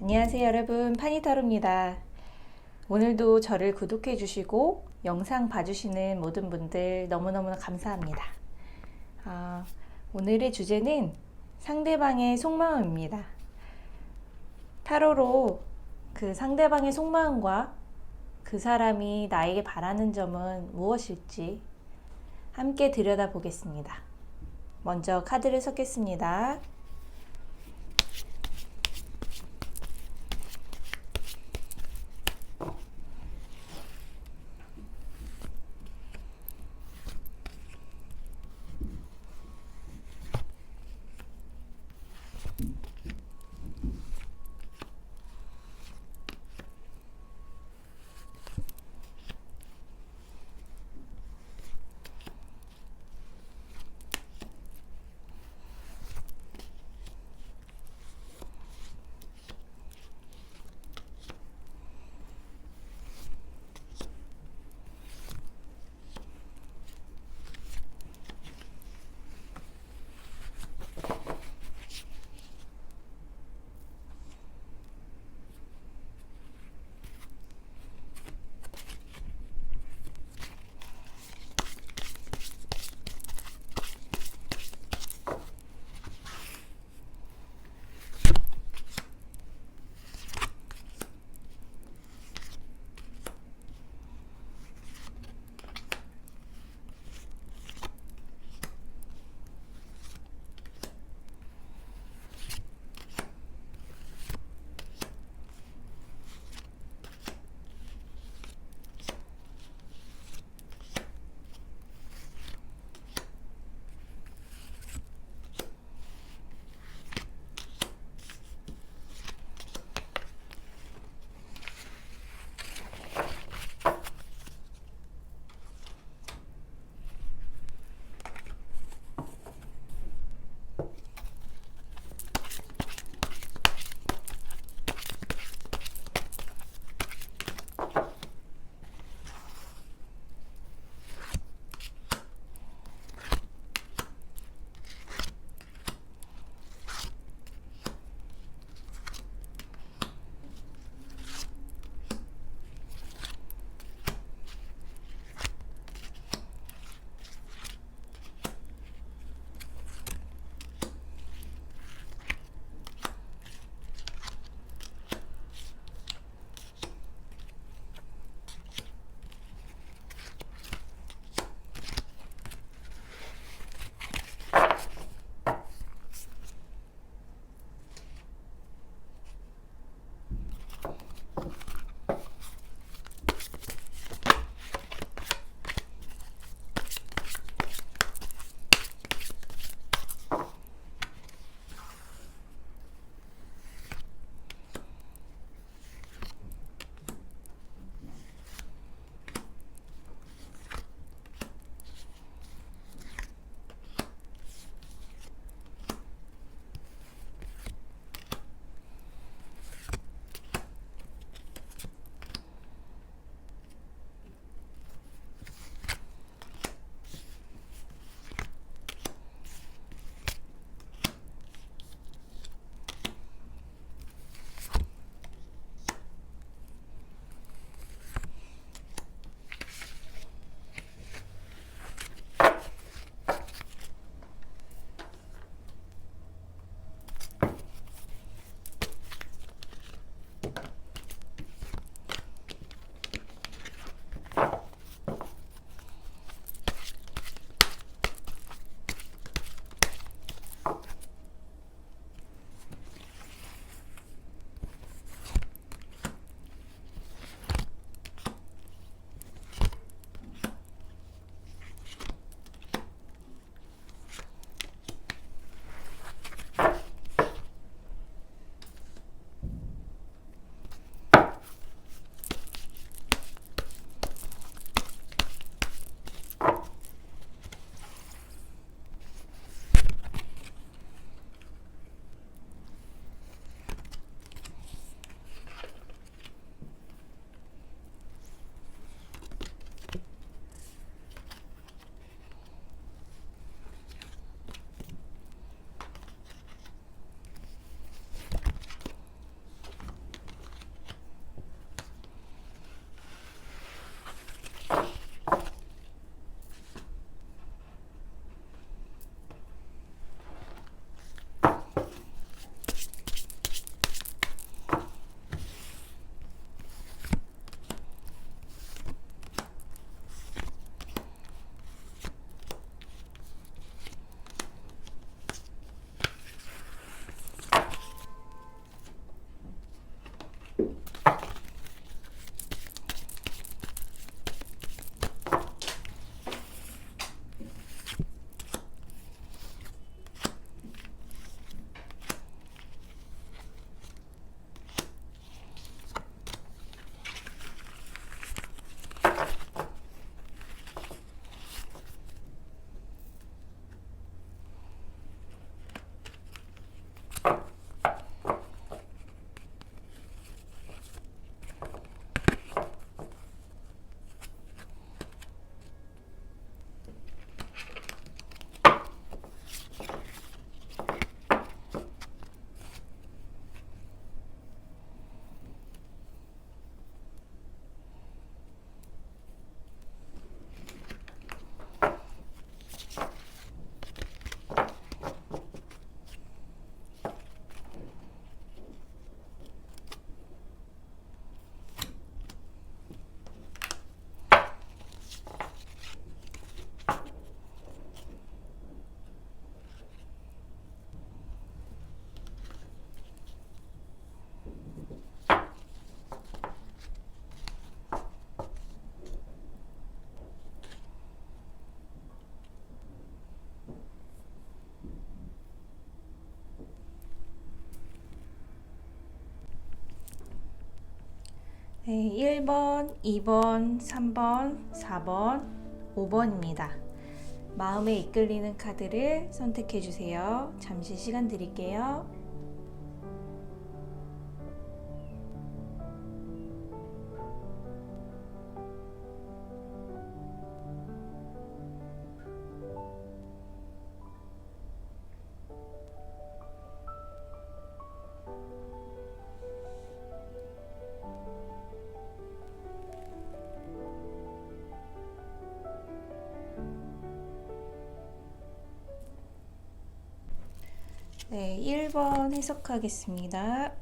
안녕하세요 여러분, 파니타로입니다. 오늘도 저를 구독해 주시고 영상 봐주시는 모든 분들 너무너무 감사합니다. 오늘의 주제는 상대방의 속마음입니다. 타로로 그 상대방의 속마음과 그 사람이 나에게 바라는 점은 무엇일지 함께 들여다보겠습니다. 먼저 카드를 섞겠습니다. 네, 1번, 2번, 3번, 4번, 5번입니다. 마음에 이끌리는 카드를 선택해 주세요. 잠시 시간 드릴게요. 네, 1번 해석하겠습니다.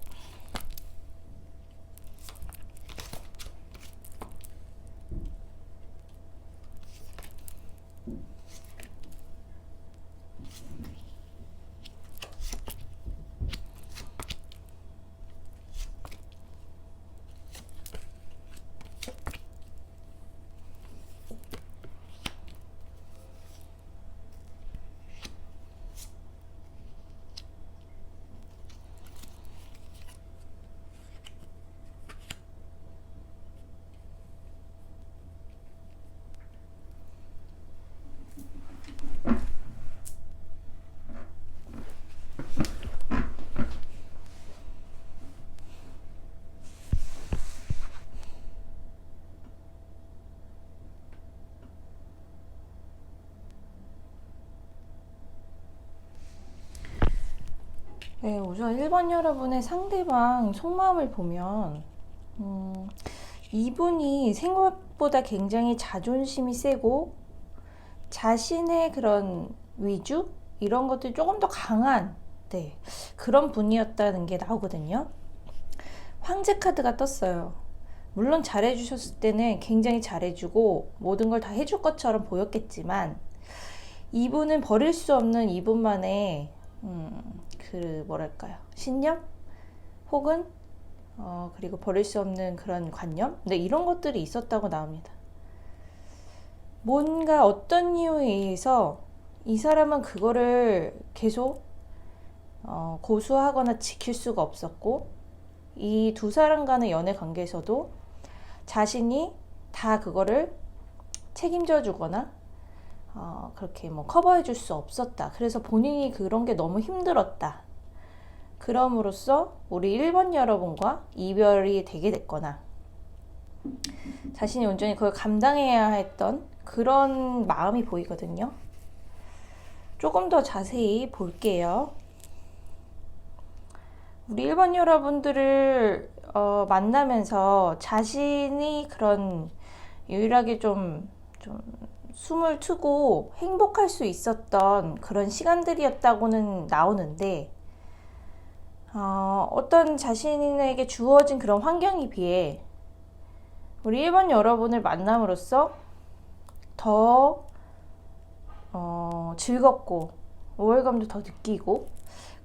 네, 우선 1번 여러분의 상대방 속마음을 보면 이분이 생각보다 굉장히 자존심이 세고 자신의 그런 위주? 이런 것들이 조금 더 강한 그런 분이었다는 게 나오거든요. 황제 카드가 떴어요. 물론 잘해주셨을 때는 굉장히 잘해주고 모든 걸 다 해줄 것처럼 보였겠지만 이분은 버릴 수 없는 이분만의 뭐랄까요, 신념? 혹은 그리고 버릴 수 없는 그런 관념? 네, 이런 것들이 있었다고 나옵니다. 뭔가 어떤 이유에 의해서 이 사람은 그거를 계속 고수하거나 지킬 수가 없었고, 이 두 사람 간의 연애 관계에서도 자신이 다 그거를 책임져 주거나 그렇게 뭐 커버해 줄 수 없었다. 그래서 본인이 그런 게 너무 힘들었다. 그럼으로써 우리 1번 여러분과 이별이 되게 됐거나 자신이 온전히 그걸 감당해야 했던 그런 마음이 보이거든요. 조금 더 자세히 볼게요. 우리 1번 여러분들을 만나면서 자신이 그런 유일하게 좀 숨을 트고 행복할 수 있었던 그런 시간들이었다고는 나오는데, 어떤 자신에게 주어진 그런 환경에 비해 우리 1번 여러분을 만남으로써 더 즐겁고 우월감도 더 느끼고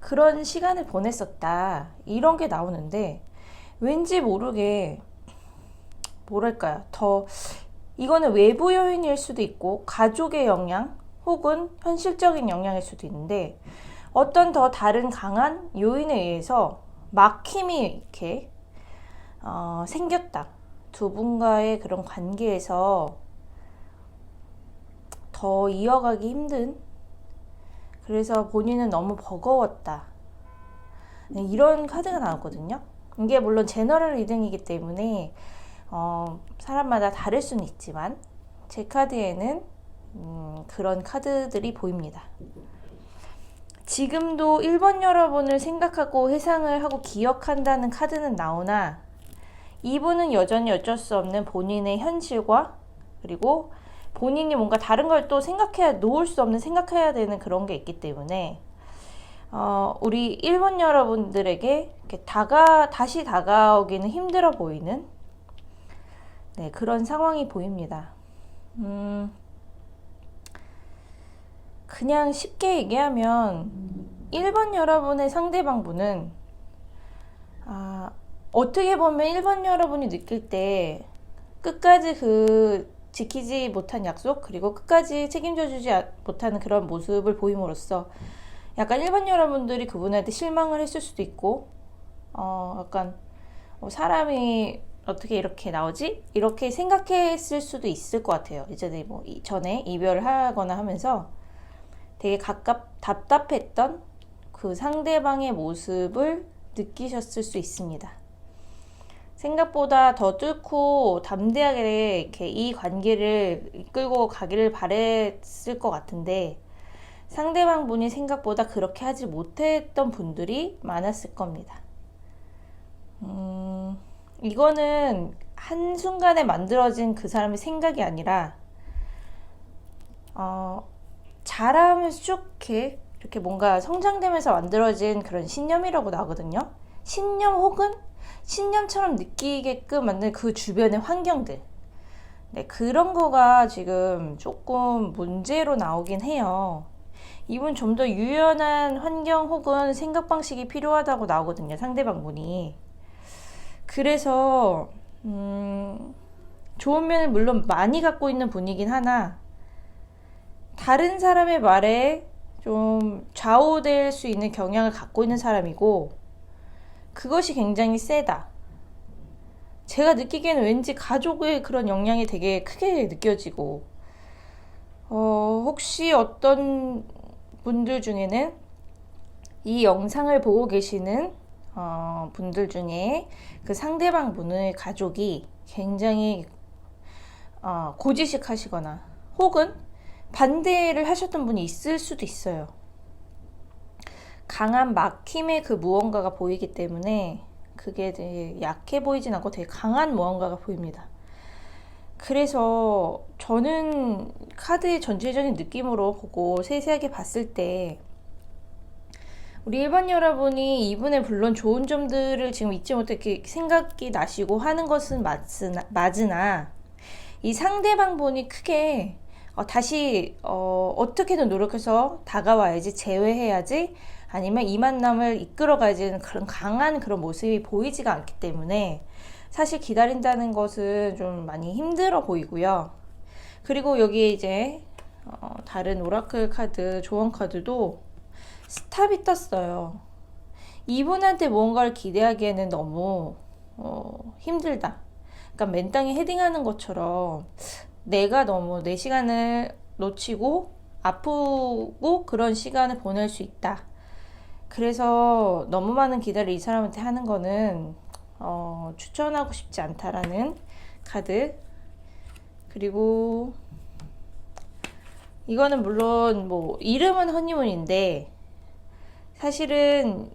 그런 시간을 보냈었다, 이런 게 나오는데, 왠지 모르게 뭐랄까요, 더 이거는 외부 요인일 수도 있고 가족의 영향 혹은 현실적인 영향일 수도 있는데, 어떤 더 다른 강한 요인에 의해서 막힘이 이렇게 생겼다. 두 분과의 그런 관계에서 더 이어가기 힘든, 그래서 본인은 너무 버거웠다, 네, 이런 카드가 나왔거든요. 이게 물론 제너럴 리딩이기 때문에 사람마다 다를 수는 있지만 제 카드에는 그런 카드들이 보입니다. 지금도 1번 여러분을 생각하고 회상을 하고 기억한다는 카드는 나오나, 이분은 여전히 어쩔 수 없는 본인의 현실과, 그리고 본인이 뭔가 다른 걸 또 놓을 수 없는 생각해야 되는 그런 게 있기 때문에 우리 1번 여러분들에게 이렇게 다시 다가오기는 힘들어 보이는, 네, 그런 상황이 보입니다. 그냥 쉽게 얘기하면 1번 여러분의 상대방분은 어떻게 보면 1번 여러분이 느낄 때 끝까지 지키지 못한 약속, 그리고 끝까지 책임져 주지 못하는 그런 모습을 보임으로써 약간 1번 여러분들이 그분한테 실망을 했을 수도 있고, 약간 사람이 어떻게 이렇게 나오지? 이렇게 생각했을 수도 있을 것 같아요. 이전에 전에 이별을 하거나 하면서 되게 답답했던 그 상대방의 모습을 느끼셨을 수 있습니다. 생각보다 더 뚫고 담대하게 이렇게 이 관계를 이끌고 가기를 바랬을 것 같은데, 상대방 분이 생각보다 그렇게 하지 못했던 분들이 많았을 겁니다. 이거는 한순간에 만들어진 그 사람의 생각이 아니라 자라면서 쭉 이렇게 뭔가 성장되면서 만들어진 그런 신념이라고 나오거든요. 신념 혹은 신념처럼 느끼게끔 만든 그 주변의 환경들, 네, 그런 거가 지금 조금 문제로 나오긴 해요. 이분 좀 더 유연한 환경 혹은 생각 방식이 필요하다고 나오거든요, 상대방 분이. 그래서 좋은 면을 물론 많이 갖고 있는 분이긴 하나, 다른 사람의 말에 좀 좌우될 수 있는 경향을 갖고 있는 사람이고, 그것이 굉장히 세다. 제가 느끼기에는 왠지 가족의 그런 영향이 되게 크게 느껴지고, 혹시 어떤 분들 중에는 이 영상을 보고 계시는 분들 중에 그 상대방 분의 가족이 굉장히 고지식 하시거나 혹은 반대를 하셨던 분이 있을 수도 있어요. 강한 막힘의 그 무언가가 보이기 때문에 그게 되게 약해 보이진 않고 되게 강한 무언가가 보입니다. 그래서 저는 카드의 전체적인 느낌으로 보고 세세하게 봤을 때 우리 1번 여러분이 이분의 물론 좋은 점들을 지금 잊지 못해 생각이 나시고 하는 것은 맞으나 이 상대방 분이 크게 다시 어떻게든 노력해서 다가와야지, 제외해야지, 아니면 이 만남을 이끌어가야지는 그런 강한 그런 모습이 보이지가 않기 때문에 사실 기다린다는 것은 좀 많이 힘들어 보이고요. 그리고 여기에 이제 다른 오라클 카드, 조언 카드도 스탑이 떴어요. 이분한테 무언가를 기대하기에는 너무 힘들다. 그러니까 맨땅에 헤딩하는 것처럼 내가 너무 내 시간을 놓치고 아프고 그런 시간을 보낼 수 있다. 그래서 너무 많은 기대를 이 사람한테 하는 거는 추천하고 싶지 않다라는 카드. 그리고 이거는 물론 이름은 허니문인데 사실은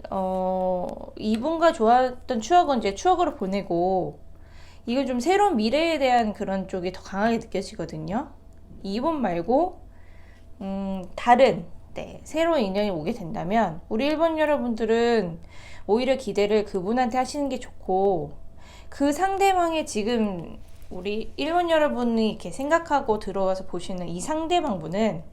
이분과 좋았던 추억은 이제 추억으로 보내고, 이건 좀 새로운 미래에 대한 그런 쪽이 더 강하게 느껴지거든요. 이분 말고 다른 네, 새로운 인연이 오게 된다면 우리 1번 여러분들은 오히려 기대를 그분한테 하시는 게 좋고, 그 상대방의 지금 우리 1번 여러분이 이렇게 생각하고 들어와서 보시는 이 상대방분은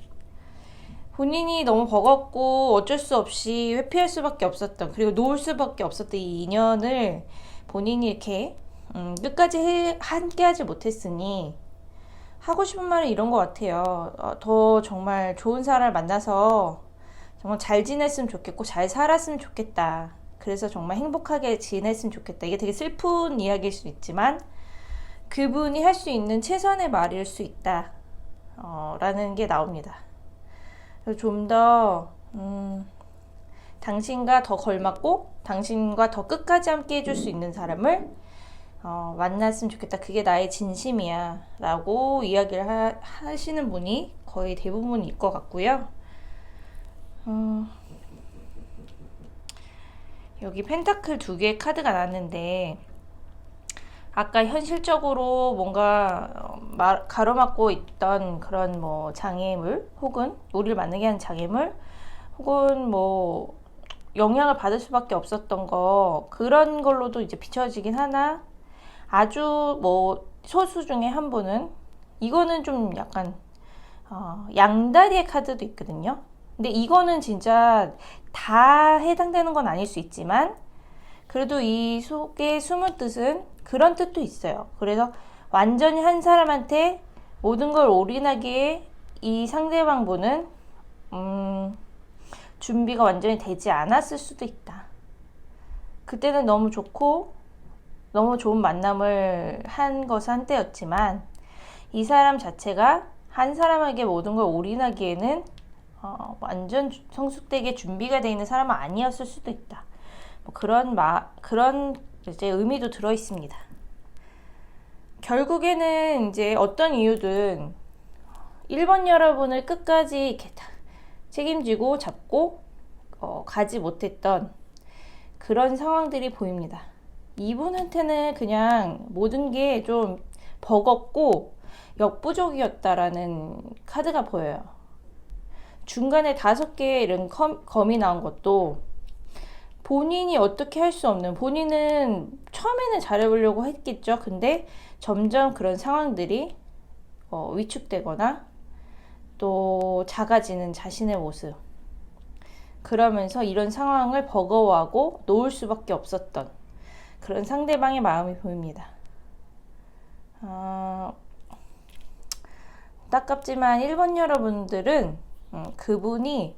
본인이 너무 버겁고 어쩔 수 없이 회피할 수밖에 없었던, 그리고 놓을 수밖에 없었던 이 인연을 본인이 이렇게 끝까지 함께 하지 못했으니 하고 싶은 말은 이런 것 같아요. 더 정말 좋은 사람을 만나서 정말 잘 지냈으면 좋겠고 잘 살았으면 좋겠다. 그래서 정말 행복하게 지냈으면 좋겠다. 이게 되게 슬픈 이야기일 수 있지만 그분이 할 수 있는 최선의 말일 수 있다. 라는 게 나옵니다. 좀 더 당신과 더 걸맞고 당신과 더 끝까지 함께 해줄 수 있는 사람을 만났으면 좋겠다. 그게 나의 진심이야. 라고 이야기를 하시는 분이 거의 대부분일 것 같고요. 여기 펜타클 2개의 카드가 나왔는데, 아까 현실적으로 뭔가 가로막고 있던 그런 뭐 장애물, 혹은 우리를 만나게 하는 장애물, 혹은 뭐 영향을 받을 수밖에 없었던 거, 그런 걸로도 이제 비춰지긴 하나, 아주 뭐 소수 중에 한 분은, 이거는 좀 약간 양다리의 카드도 있거든요. 근데 이거는 진짜 다 해당되는 건 아닐 수 있지만 그래도 이 속에 숨은 뜻은 그런 뜻도 있어요. 그래서 완전히 한 사람한테 모든 걸 올인하기에 이 상대방 분은 준비가 완전히 되지 않았을 수도 있다. 그때는 너무 좋고 너무 좋은 만남을 한 것은 한때였지만 이 사람 자체가 한 사람에게 모든 걸 올인하기에는 완전 성숙되게 준비가 되어 있는 사람은 아니었을 수도 있다. 뭐 그런 이제 의미도 들어 있습니다. 결국에는 이제 어떤 이유든 1번 여러분을 끝까지 이렇게 책임지고 잡고 가지 못했던 그런 상황들이 보입니다. 이분한테는 그냥 모든 게 좀 버겁고 역부족이었다라는 카드가 보여요. 중간에 5개의 이런 검이 나온 것도 본인이 어떻게 할 수 없는, 본인은 처음에는 잘해보려고 했겠죠. 근데 점점 그런 상황들이 위축되거나 또 작아지는 자신의 모습, 그러면서 이런 상황을 버거워하고 놓을 수밖에 없었던 그런 상대방의 마음이 보입니다. 안타깝지만 1번 여러분들은 그분이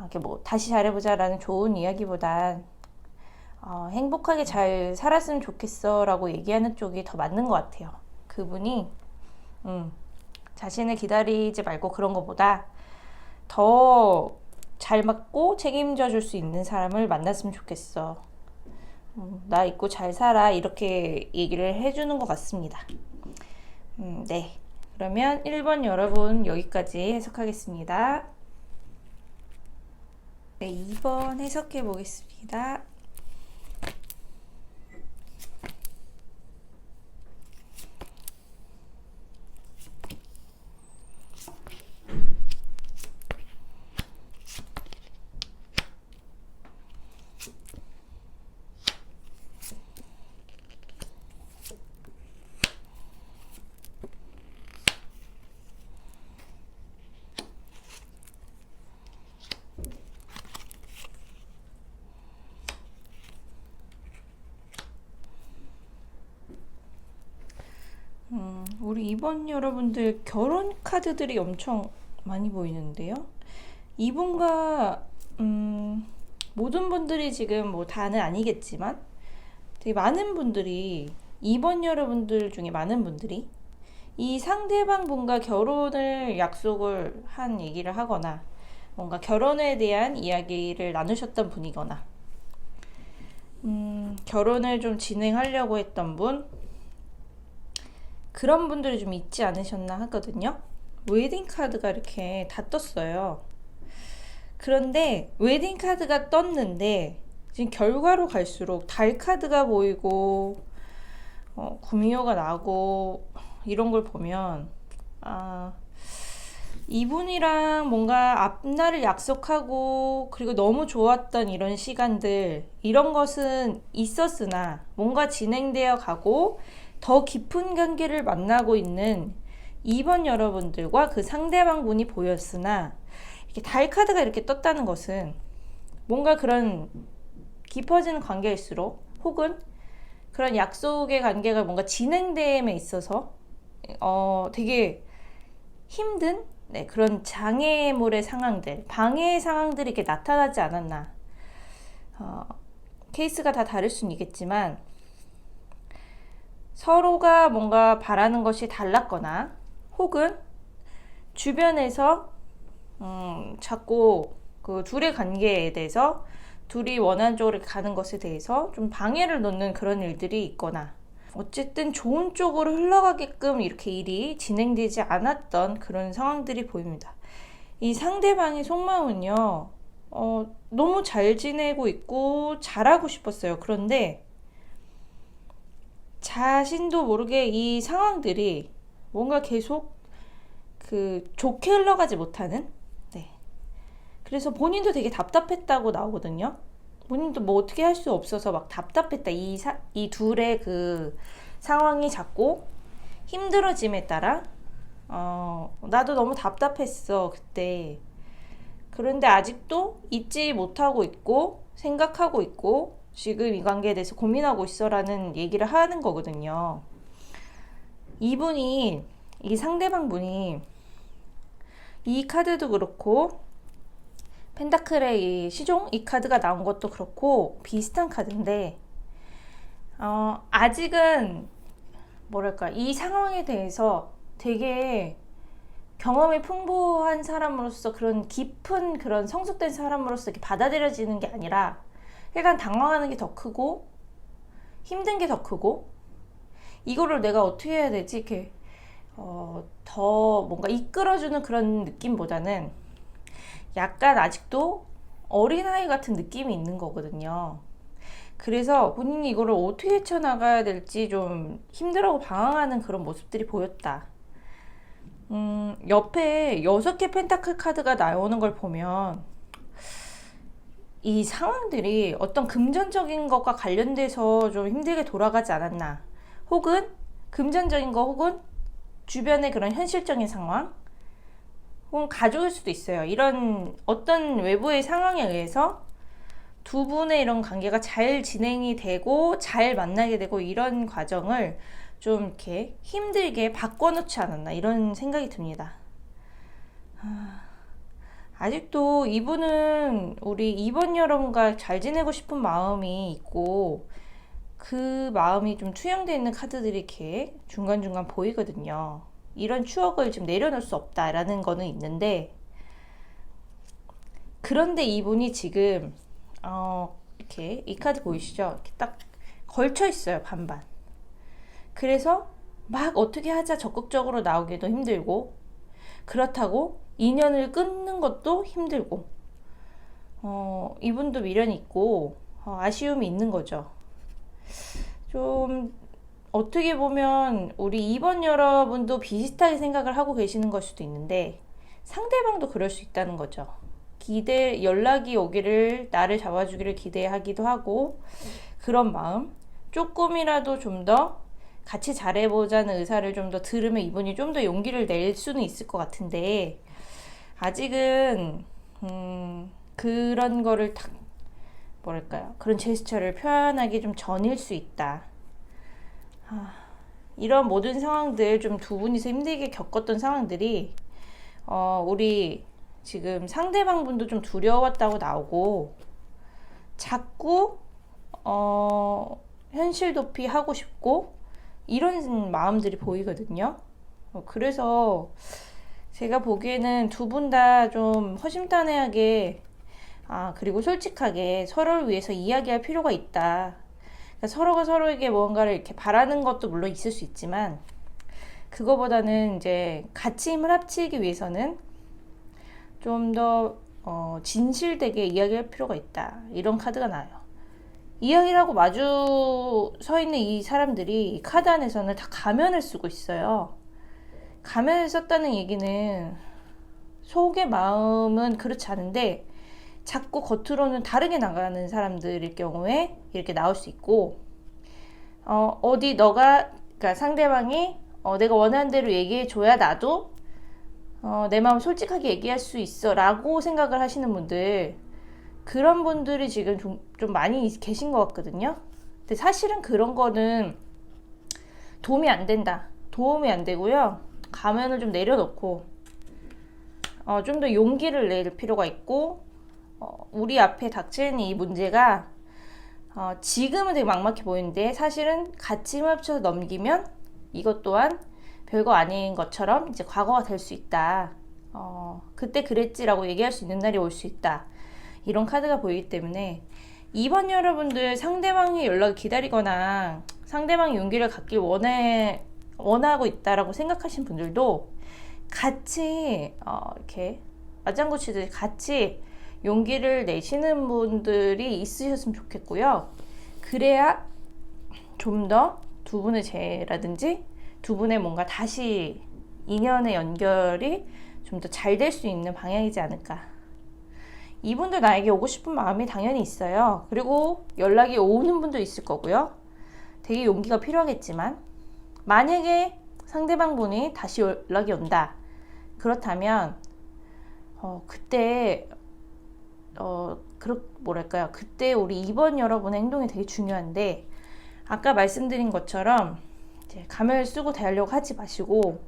이렇게 뭐 다시 잘해보자라는 좋은 이야기보단 행복하게 잘 살았으면 좋겠어 라고 얘기하는 쪽이 더 맞는 것 같아요. 그분이 자신을 기다리지 말고 그런 것보다 더 잘 맞고 책임져 줄 수 있는 사람을 만났으면 좋겠어. 나 있고 잘 살아. 이렇게 얘기를 해주는 것 같습니다. 네. 그러면 1번 여러분 여기까지 해석하겠습니다. 네, 2번 해석해 보겠습니다. 우리 2번 여러분들 결혼 카드들이 엄청 많이 보이는데요. 이분과 모든 분들이 지금 뭐 다는 아니겠지만 되게 많은 분들이 2번 여러분들 중에 많은 분들이 이 상대방 분과 결혼을 약속을 한 얘기를 하거나 뭔가 결혼에 대한 이야기를 나누셨던 분이거나 결혼을 좀 진행하려고 했던 분, 그런 분들이 좀 있지 않으셨나 하거든요. 웨딩 카드가 이렇게 다 떴어요. 그런데 웨딩 카드가 떴는데 지금 결과로 갈수록 달 카드가 보이고 구미호가 나고 이런 걸 보면 이분이랑 뭔가 앞날을 약속하고 그리고 너무 좋았던 이런 시간들 이런 것은 있었으나 뭔가 진행되어 가고 더 깊은 관계를 만나고 있는 2번 여러분들과 그 상대방 분이 보였으나 이렇게 달 카드가 이렇게 떴다는 것은 뭔가 그런 깊어지는 관계일수록 혹은 그런 약속의 관계가 뭔가 진행됨에 있어서 되게 힘든 그런 장애물의 상황들, 방해의 상황들이 이렇게 나타나지 않았나. 케이스가 다 다를 수는 있겠지만 서로가 뭔가 바라는 것이 달랐거나 혹은 주변에서 자꾸 그 둘의 관계에 대해서 둘이 원하는 쪽으로 가는 것에 대해서 좀 방해를 놓는 그런 일들이 있거나 어쨌든 좋은 쪽으로 흘러가게끔 이렇게 일이 진행되지 않았던 그런 상황들이 보입니다. 이 상대방의 속마음은요, 너무 잘 지내고 있고 잘하고 싶었어요. 그런데 자신도 모르게 이 상황들이 뭔가 계속 좋게 흘러가지 못하는, 그래서 본인도 되게 답답했다고 나오거든요. 본인도 뭐 어떻게 할 수 없어서 막 답답했다. 이 둘의 그 상황이 자꾸 힘들어짐에 따라 나도 너무 답답했어 그때. 그런데 아직도 잊지 못하고 있고 생각하고 있고 지금 이 관계에 대해서 고민하고 있어라는 얘기를 하는 거거든요. 이 상대방 분이 이 카드도 그렇고 펜타클의 이 시종 이 카드가 나온 것도 그렇고 비슷한 카드인데 아직은 뭐랄까 이 상황에 대해서 되게 경험이 풍부한 사람으로서 그런 깊은 그런 성숙된 사람으로서 이렇게 받아들여지는 게 아니라 일단 당황하는 게 더 크고 힘든 게 더 크고 이거를 내가 어떻게 해야 되지 이렇게 더 뭔가 이끌어주는 그런 느낌보다는 약간 아직도 어린아이 같은 느낌이 있는 거거든요. 그래서 본인이 이거를 어떻게 헤쳐나가야 될지 좀 힘들어하고 방황하는 그런 모습들이 보였다. 옆에 6개 펜타클 카드가 나오는 걸 보면 이 상황들이 어떤 금전적인 것과 관련돼서 좀 힘들게 돌아가지 않았나. 혹은 금전적인 거 혹은 주변의 그런 현실적인 상황 혹은 가족일 수도 있어요. 이런 어떤 외부의 상황에 의해서 두 분의 이런 관계가 잘 진행이 되고 잘 만나게 되고 이런 과정을 좀 이렇게 힘들게 바꿔놓지 않았나 이런 생각이 듭니다. 아직도 이분은 우리 2번 여러분과 잘 지내고 싶은 마음이 있고 그 마음이 좀 투영되어 있는 카드들이 이렇게 중간중간 보이거든요. 이런 추억을 지금 내려놓을 수 없다라는 거는 있는데 그런데 이분이 지금 이렇게 이 카드 보이시죠? 이렇게 딱 걸쳐 있어요. 반반. 그래서 막 어떻게 하자 적극적으로 나오기도 힘들고 그렇다고 인연을 끊는 것도 힘들고 이분도 미련이 있고 아쉬움이 있는 거죠. 좀 어떻게 보면 우리 2번 여러분도 비슷하게 생각을 하고 계시는 걸 수도 있는데 상대방도 그럴 수 있다는 거죠. 연락이 오기를 나를 잡아주기를 기대하기도 하고 그런 마음 조금이라도 좀 더 같이 잘해보자는 의사를 좀 더 들으면 이분이 좀 더 용기를 낼 수는 있을 것 같은데 아직은 그런 거를 딱 뭐랄까요 그런 제스처를 표현하기 좀 전일 수 있다. 이런 모든 상황들 좀 두 분이서 힘들게 겪었던 상황들이 우리 지금 상대방 분도 좀 두려웠다고 나오고 자꾸 현실 도피 하고 싶고 이런 마음들이 보이거든요. 그래서 제가 보기에는 두 분 다 좀 허심탄회하게 그리고 솔직하게 서로를 위해서 이야기할 필요가 있다. 그러니까 서로가 서로에게 무언가를 이렇게 바라는 것도 물론 있을 수 있지만 그거보다는 이제 같이 힘을 합치기 위해서는 좀 더 진실되게 이야기할 필요가 있다. 이런 카드가 나와요. 이야기라고 마주 서 있는 이 사람들이 이 카드 안에서는 다 가면을 쓰고 있어요. 가면을 썼다는 얘기는 속의 마음은 그렇지 않은데 자꾸 겉으로는 다르게 나가는 사람들일 경우에 이렇게 나올 수 있고, 어디 너가, 그러니까 상대방이 내가 원하는 대로 얘기해 줘야 나도 내 마음 솔직하게 얘기할 수 있어 라고 생각을 하시는 분들, 그런 분들이 지금 좀 많이 계신 것 같거든요. 근데 사실은 그런 거는 도움이 안 된다. 도움이 안 되고요. 가면을 좀 내려놓고 좀 더 용기를 낼 필요가 있고, 우리 앞에 닥친 이 문제가 지금은 되게 막막해 보이는데 사실은 같이 합쳐서 넘기면 이것 또한 별거 아닌 것처럼 이제 과거가 될 수 있다. 그때 그랬지라고 얘기할 수 있는 날이 올 수 있다. 이런 카드가 보이기 때문에 이번 여러분들 상대방의 연락을 기다리거나 상대방의 용기를 갖길 원하고 있다라고 생각하신 분들도 같이 이렇게 맞장구 치듯이 같이 용기를 내시는 분들이 있으셨으면 좋겠고요. 그래야 좀 더 두 분의 재라든지 두 분의 뭔가 다시 인연의 연결이 좀 더 잘 될 수 있는 방향이지 않을까. 이분들 나에게 오고 싶은 마음이 당연히 있어요. 그리고 연락이 오는 분도 있을 거고요. 되게 용기가 필요하겠지만 만약에 상대방 분이 다시 연락이 온다. 그렇다면 그때 뭐랄까요? 그때 우리 이번 여러분의 행동이 되게 중요한데, 아까 말씀드린 것처럼 이제 가면을 쓰고 대하려고 하지 마시고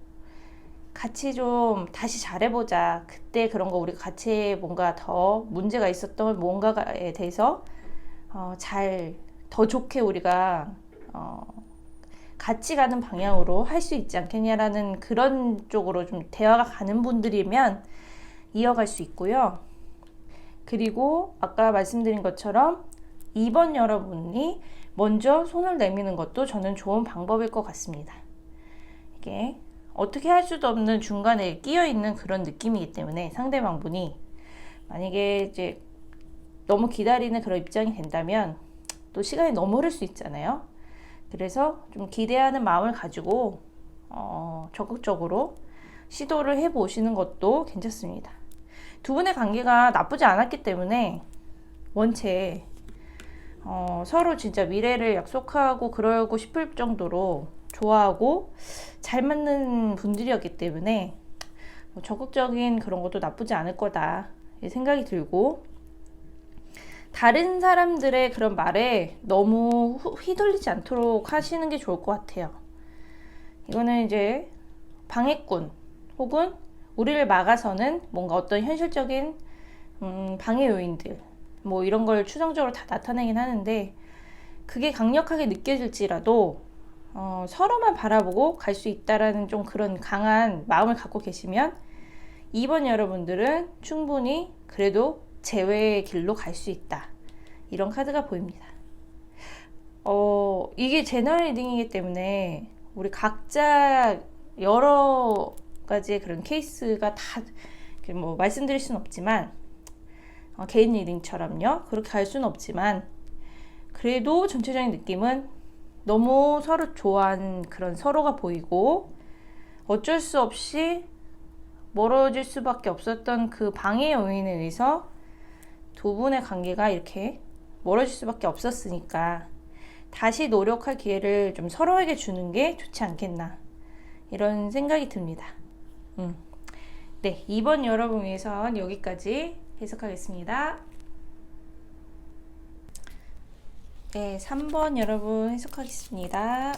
같이 좀 다시 잘해보자. 그때 그런 거 우리가 같이 뭔가 더 문제가 있었던 뭔가에 대해서 더 좋게 우리가 같이 가는 방향으로 할 수 있지 않겠냐라는 그런 쪽으로 좀 대화가 가는 분들이면 이어갈 수 있고요. 그리고 아까 말씀드린 것처럼 이번 여러분이 먼저 손을 내미는 것도 저는 좋은 방법일 것 같습니다. 이게 어떻게 할 수도 없는 중간에 끼어 있는 그런 느낌이기 때문에 상대방 분이 만약에 이제 너무 기다리는 그런 입장이 된다면 또 시간이 너무 흐를 수 있잖아요. 그래서 좀 기대하는 마음을 가지고 적극적으로 시도를 해보시는 것도 괜찮습니다. 두 분의 관계가 나쁘지 않았기 때문에 원체 서로 진짜 미래를 약속하고 그러고 싶을 정도로 좋아하고 잘 맞는 분들이었기 때문에 적극적인 그런 것도 나쁘지 않을 거다 생각이 들고, 다른 사람들의 그런 말에 너무 휘둘리지 않도록 하시는 게 좋을 것 같아요. 이거는 이제 방해꾼 혹은 우리를 막아서는 뭔가 어떤 현실적인 방해 요인들 뭐 이런 걸 추정적으로 다 나타내긴 하는데, 그게 강력하게 느껴질지라도 서로만 바라보고 갈 수 있다라는 좀 그런 강한 마음을 갖고 계시면 이번 여러분들은 충분히 그래도 재회의 길로 갈 수 있다. 이런 카드가 보입니다. 이게 제너럴 리딩이기 때문에 우리 각자 여러 가지의 그런 케이스가 다 뭐 말씀드릴 수는 없지만 개인 리딩처럼요. 그렇게 갈 수는 없지만 그래도 전체적인 느낌은 너무 서로 좋아하는 그런 서로가 보이고 어쩔 수 없이 멀어질 수밖에 없었던 그 방해 요인에 의해서 두 분의 관계가 이렇게 멀어질 수밖에 없었으니까 다시 노력할 기회를 좀 서로에게 주는 게 좋지 않겠나, 이런 생각이 듭니다. 네, 이번 여러분 위해선 여기까지 해석하겠습니다. 네, 3번 여러분 해석하겠습니다.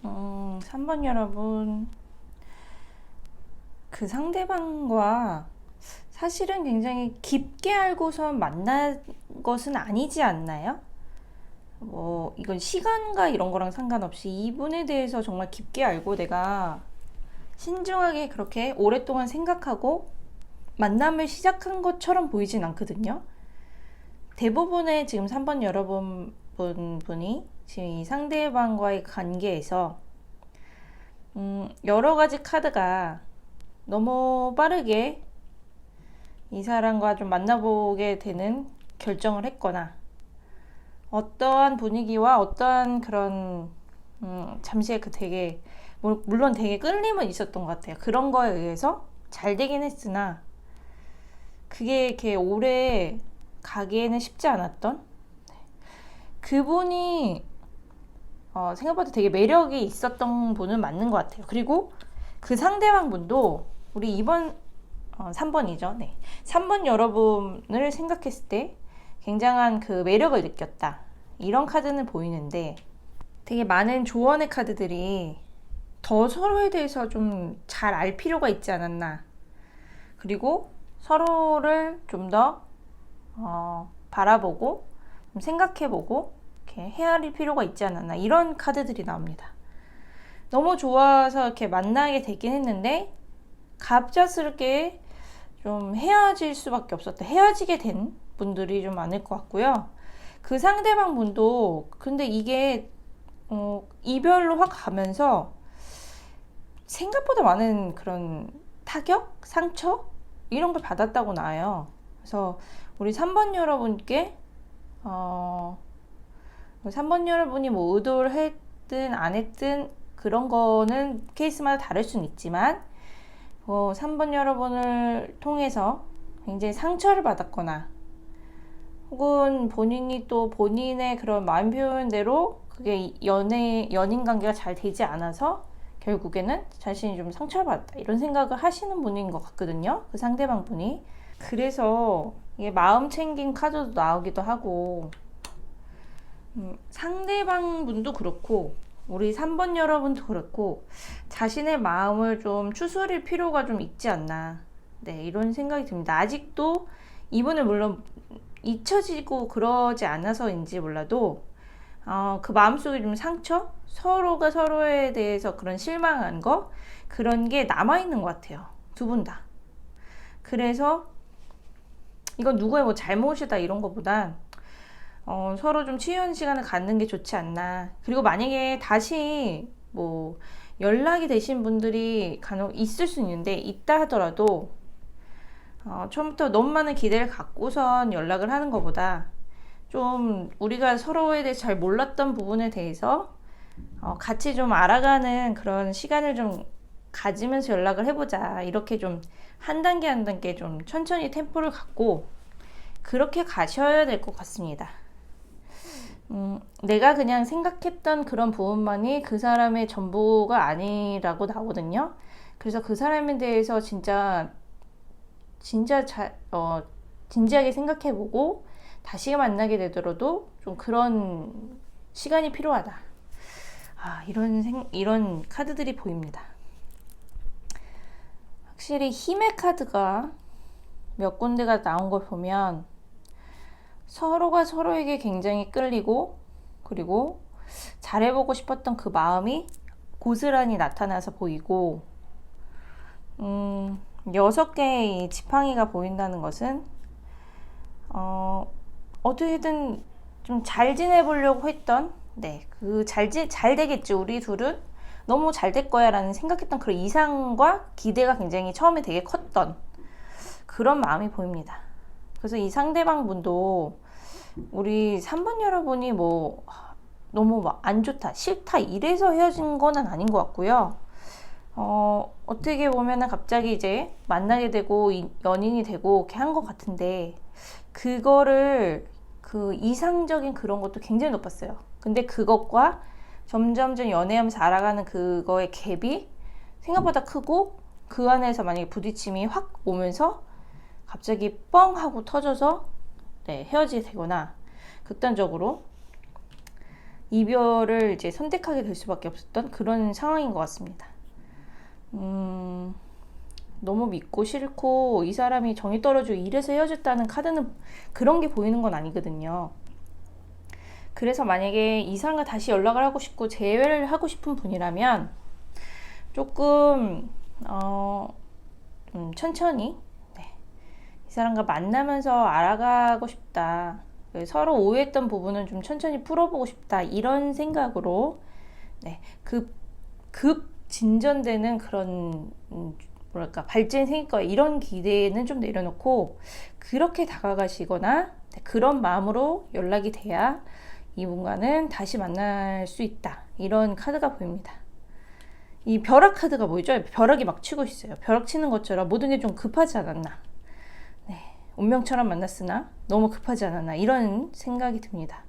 음, 3번 여러분, 그 상대방과 사실은 굉장히 깊게 알고서 만난 것은 아니지 않나요? 뭐 이건 시간과 이런 거랑 상관없이 이분에 대해서 정말 깊게 알고 내가 신중하게 그렇게 오랫동안 생각하고 만남을 시작한 것처럼 보이진 않거든요. 대부분의 지금 3번 여러분이 지금 이 상대방과의 관계에서 여러 가지 카드가 너무 빠르게 이 사람과 좀 만나보게 되는 결정을 했거나 어떠한 분위기와 어떠한 그런 잠시의 그 되게 물론 되게 끌림은 있었던 것 같아요. 그런 거에 의해서 잘 되긴 했으나 그게 이렇게 오래 가기에는 쉽지 않았던 그분이 생각보다 되게 매력이 있었던 분은 맞는 것 같아요. 그리고 그 상대방 분도 우리 이번 3번이죠. 네. 3번 여러분을 생각했을 때 굉장한 그 매력을 느꼈다. 이런 카드는 보이는데 되게 많은 조언의 카드들이 더 서로에 대해서 좀 잘 알 필요가 있지 않았나. 그리고 서로를 좀 더 바라보고 좀 생각해보고 이렇게 헤아릴 필요가 있지 않았나. 이런 카드들이 나옵니다. 너무 좋아서 이렇게 만나게 되긴 했는데 갑작스럽게 좀 헤어질 수밖에 없었다. 헤어지게 된 분들이 좀 많을 것 같고요. 그 상대방 분도 근데 이게 이별로 확 가면서 생각보다 많은 그런 타격, 상처 이런 걸 받았다고 나와요. 그래서 우리 3번 여러분께 3번 여러분이 뭐 의도를 했든 안 했든 그런 거는 케이스마다 다를 수는 있지만 3번 여러분을 통해서 굉장히 상처를 받았거나 혹은 본인이 또 본인의 그런 마음 표현대로 그게 연인 관계가 잘 되지 않아서 결국에는 자신이 좀 상처를 받았다 이런 생각을 하시는 분인 것 같거든요. 그 상대방 분이. 그래서 이게 마음 챙긴 카드도 나오기도 하고 상대방 분도 그렇고 우리 3번 여러분도 그렇고 자신의 마음을 좀 추스릴 필요가 좀 있지 않나. 네, 이런 생각이 듭니다. 아직도 이분을 물론 잊혀지고 그러지 않아서인지 몰라도 그 마음속에 좀 상처? 서로가 서로에 대해서 그런 실망한 거? 그런 게 남아있는 것 같아요. 두 분 다. 그래서 이건 누구의 뭐 잘못이다 이런 거보단 서로 좀 치유하는 시간을 갖는 게 좋지 않나. 그리고 만약에 다시 뭐 연락이 되신 분들이 간혹 있을 수 있는데 있다 하더라도 처음부터 너무 많은 기대를 갖고선 연락을 하는 것보다 좀 우리가 서로에 대해서 잘 몰랐던 부분에 대해서 같이 좀 알아가는 그런 시간을 좀 가지면서 연락을 해보자. 이렇게 좀 한 단계 한 단계 좀 천천히 템포를 갖고 그렇게 가셔야 될 것 같습니다. 내가 그냥 생각했던 그런 부분만이 그 사람의 전부가 아니라고 나오거든요. 그래서 그 사람에 대해서 진짜 진지하게 생각해보고 다시 만나게 되더라도 좀 그런 시간이 필요하다. 이런 카드들이 보입니다. 확실히 힘의 카드가 몇 군데가 나온 걸 보면 서로가 서로에게 굉장히 끌리고 그리고 잘해보고 싶었던 그 마음이 고스란히 나타나서 보이고 6개의 지팡이가 보인다는 것은 어떻게든 좀 잘 지내보려고 했던 잘 되겠지 우리 둘은 너무 잘 될 거야 라는 생각했던 그런 이상과 기대가 굉장히 처음에 되게 컸던 그런 마음이 보입니다. 그래서 이 상대방 분도 우리 3번 여러분이 뭐 너무 안 좋다 싫다 이래서 헤어진 건 아닌 것 같고요. 어떻게 보면은 갑자기 이제 만나게 되고 연인이 되고 이렇게 한 것 같은데 그거를 그 이상적인 그런 것도 굉장히 높았어요. 근데 그것과 점점점 연애하면서 알아가는 그거의 갭이 생각보다 크고 그 안에서 만약에 부딪힘이 확 오면서 갑자기 뻥 하고 터져서 헤어지게 되거나 극단적으로 이별을 이제 선택하게 될 수밖에 없었던 그런 상황인 것 같습니다. 너무 믿고 싫고 이 사람이 정이 떨어지고 이래서 헤어졌다는 카드는 그런 게 보이는 건 아니거든요. 그래서 만약에 이 사람과 다시 연락을 하고 싶고 재회를 하고 싶은 분이라면 조금 천천히 이 사람과 만나면서 알아가고 싶다. 서로 오해했던 부분은 좀 천천히 풀어보고 싶다. 이런 생각으로 급 진전되는 그런 뭐랄까 발전이 생길 거야. 이런 기대는 좀 내려놓고 그렇게 다가가시거나 그런 마음으로 연락이 돼야 이분과는 다시 만날 수 있다. 이런 카드가 보입니다. 이 벼락 카드가 보이죠? 벼락이 막 치고 있어요. 벼락 치는 것처럼 모든 게 좀 급하지 않았나. 운명처럼 만났으나 너무 급하지 않았나. 이런 생각이 듭니다.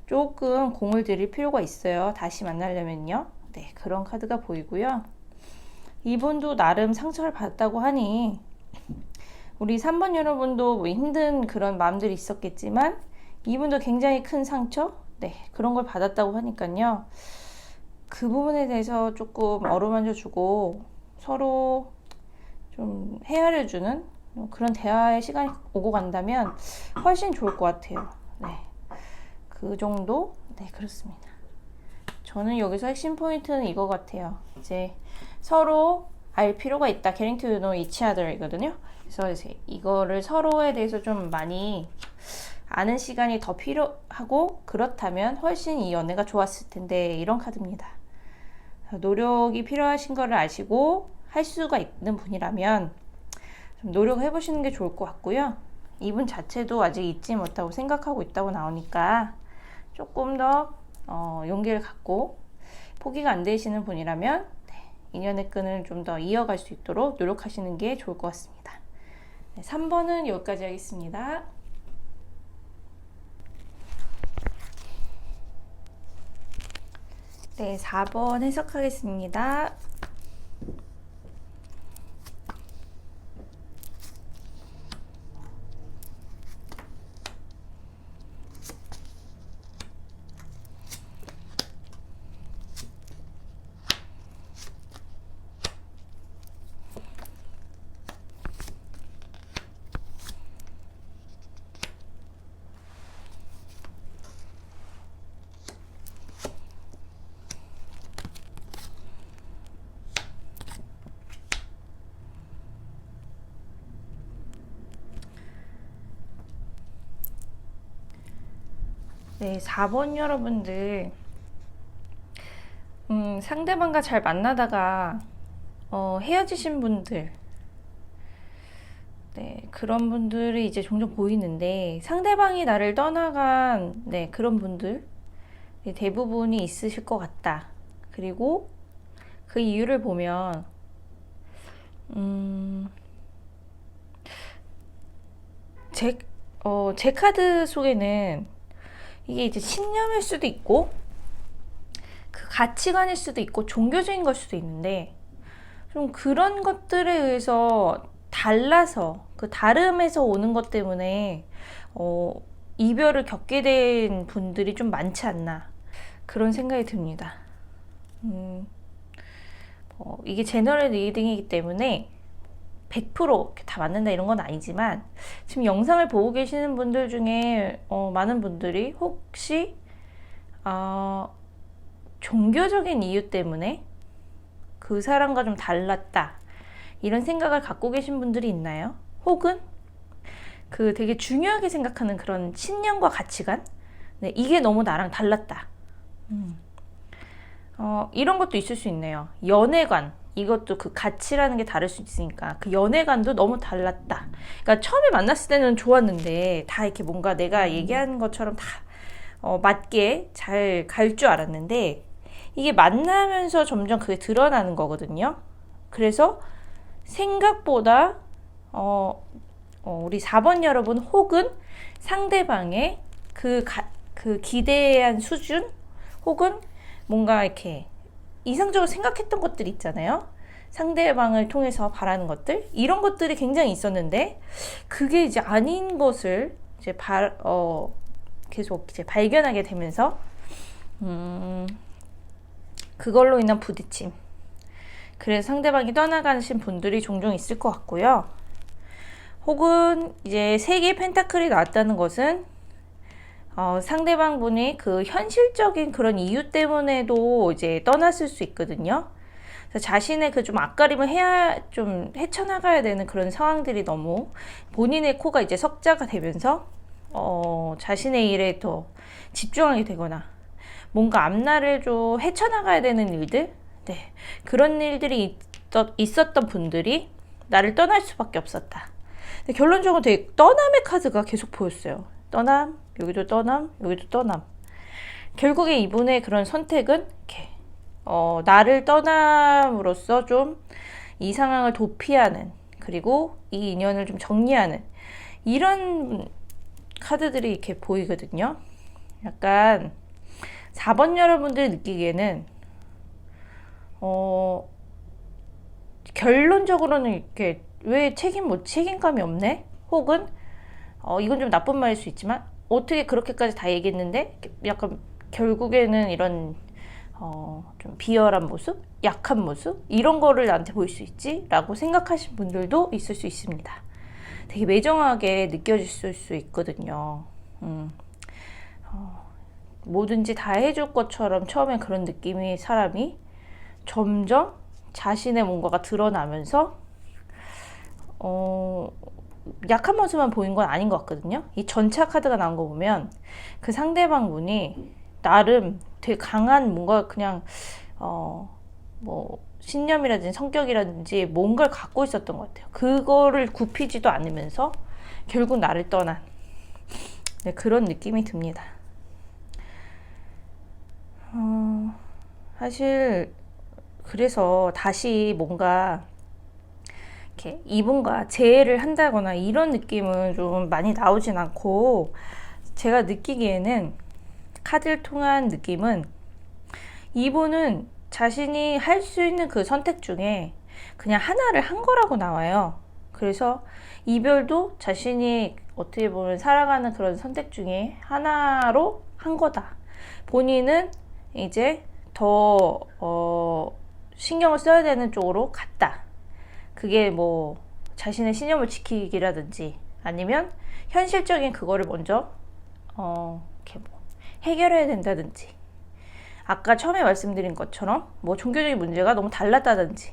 조금 공을 들일 필요가 있어요. 다시 만나려면요. 그런 카드가 보이고요. 이분도 나름 상처를 받았다고 하니 우리 3번 여러분도 뭐 힘든 그런 마음들이 있었겠지만 이분도 굉장히 큰 상처? 그런 걸 받았다고 하니까요. 그 부분에 대해서 조금 어루만져주고 서로 좀 헤아려주는 그런 대화의 시간이 오고 간다면 훨씬 좋을 것 같아요. 그 정도? 그렇습니다. 저는 여기서 핵심 포인트는 이거 같아요. 이제 서로 알 필요가 있다. Getting to know each other 이거든요. 그래서 이거를 서로에 대해서 좀 많이 아는 시간이 더 필요하고 그렇다면 훨씬 이 연애가 좋았을 텐데 이런 카드입니다. 노력이 필요하신 거를 아시고 할 수가 있는 분이라면 좀 노력해 보시는 게 좋을 것 같고요. 이분 자체도 아직 잊지 못하고 생각하고 있다고 나오니까 조금 더 용기를 갖고 포기가 안 되시는 분이라면 인연의 끈을 좀 더 이어갈 수 있도록 노력하시는 게 좋을 것 같습니다. 3번은 여기까지 하겠습니다. 네, 4번 해석하겠습니다. 네, 4번 여러분들 상대방과 잘 만나다가 헤어지신 분들 그런 분들이 이제 종종 보이는데 상대방이 나를 떠나간 그런 분들 대부분이 있으실 것 같다. 그리고 그 이유를 보면 제 카드 속에는 이게 이제 신념일 수도 있고 그 가치관일 수도 있고 종교적인 걸 수도 있는데 좀 그런 것들에 의해서 달라서 그 다름에서 오는 것 때문에 이별을 겪게 된 분들이 좀 많지 않나 그런 생각이 듭니다. 이게 제너럴 리딩이기 때문에 100% 다 맞는다 이런 건 아니지만 지금 영상을 보고 계시는 분들 중에 많은 분들이 혹시 종교적인 이유 때문에 그 사람과 좀 달랐다 이런 생각을 갖고 계신 분들이 있나요? 혹은 그 되게 중요하게 생각하는 그런 신념과 가치관 이게 너무 나랑 달랐다 이런 것도 있을 수 있네요. 연애관 이것도 그 가치라는 게 다를 수 있으니까 그 연애관도 너무 달랐다. 그러니까 처음에 만났을 때는 좋았는데 다 이렇게 뭔가 내가 얘기하는 것처럼 다 맞게 잘 갈 줄 알았는데 이게 만나면서 점점 그게 드러나는 거거든요. 그래서 생각보다 우리 4번 여러분 혹은 상대방의 그 기대한 수준 혹은 뭔가 이렇게 이상적으로 생각했던 것들 있잖아요. 상대방을 통해서 바라는 것들 이런 것들이 굉장히 있었는데 그게 이제 아닌 것을 이제 계속 이제 발견하게 되면서 그걸로 인한 부딪힘 그래서 상대방이 떠나가신 분들이 종종 있을 것 같고요. 혹은 이제 3개의 펜타클이 나왔다는 것은 상대방 분이 그 현실적인 그런 이유 때문에도 이제 떠났을 수 있거든요. 그래서 자신의 그 좀 앞가림을 좀 헤쳐나가야 되는 그런 상황들이 너무 본인의 코가 이제 석자가 되면서 자신의 일에 더 집중하게 되거나 뭔가 앞날을 좀 헤쳐나가야 되는 일들, 네, 그런 일들이 있었던 분들이 나를 떠날 수밖에 없었다. 근데 결론적으로 되게 떠남의 카드가 계속 보였어요. 떠남, 여기도 떠남, 여기도 떠남. 결국에 이분의 그런 선택은 이렇게 나를 떠남으로써 좀 이 상황을 도피하는, 그리고 이 인연을 좀 정리하는 이런 카드들이 이렇게 보이거든요. 약간 4번 여러분들이 느끼기에는 결론적으로는 이렇게 왜 책임감이 없네? 혹은 이건 좀 나쁜 말일 수 있지만 어떻게 그렇게까지 다 얘기했는데 약간 결국에는 이런 좀 비열한 모습, 약한 모습 이런 거를 나한테 보일 수 있지? 라고 생각하신 분들도 있을 수 있습니다. 되게 매정하게 느껴질 수 있거든요. 뭐든지 다 해줄 것처럼 처음엔 그런 느낌이 사람이 점점 자신의 뭔가가 드러나면서 약한 모습만 보인 건 아닌 것 같거든요. 이 전차 카드가 나온 거 보면 그 상대방 분이 나름 되게 강한 뭔가 그냥 뭐 신념이라든지 성격이라든지 뭔가를 갖고 있었던 것 같아요. 그거를 굽히지도 않으면서 결국 나를 떠난, 네, 그런 느낌이 듭니다. 사실 그래서 다시 뭔가 이렇게 이분과 재회를 한다거나 이런 느낌은 좀 많이 나오진 않고, 제가 느끼기에는 카드를 통한 느낌은 이분은 자신이 할 수 있는 그 선택 중에 그냥 하나를 한 거라고 나와요. 그래서 이별도 자신이 어떻게 보면 살아가는 그런 선택 중에 하나로 한 거다. 본인은 이제 더 신경을 써야 되는 쪽으로 갔다. 그게 뭐 자신의 신념을 지키기라든지 아니면 현실적인 그거를 먼저 이렇게 뭐 해결해야 된다든지, 아까 처음에 말씀드린 것처럼 뭐 종교적인 문제가 너무 달랐다든지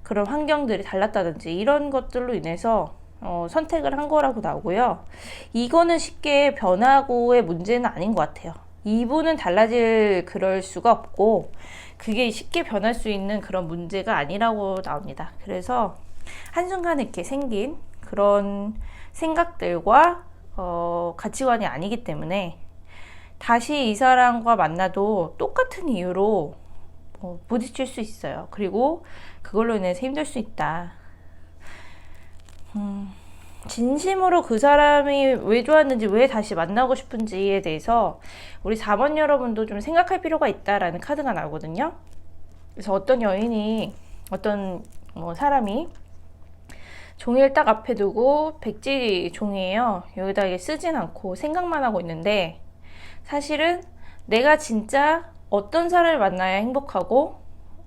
그런 환경들이 달랐다든지 이런 것들로 인해서 선택을 한 거라고 나오고요. 이거는 쉽게 변하고의 문제는 아닌 것 같아요. 이분은 그럴 수가 없고 그게 쉽게 변할 수 있는 그런 문제가 아니라고 나옵니다. 그래서 한순간에 이렇게 생긴 그런 생각들과 가치관이 아니기 때문에 다시 이 사람과 만나도 똑같은 이유로 부딪힐 수 있어요. 그리고 그걸로 인해서 힘들 수 있다. 진심으로 그 사람이 왜 좋았는지, 왜 다시 만나고 싶은지에 대해서 우리 4번 여러분도 좀 생각할 필요가 있다라는 카드가 나오거든요. 그래서 어떤 사람이 종이를 딱 앞에 두고, 백지 종이에요. 여기다 이게 쓰진 않고 생각만 하고 있는데, 사실은 내가 진짜 어떤 사람을 만나야 행복하고,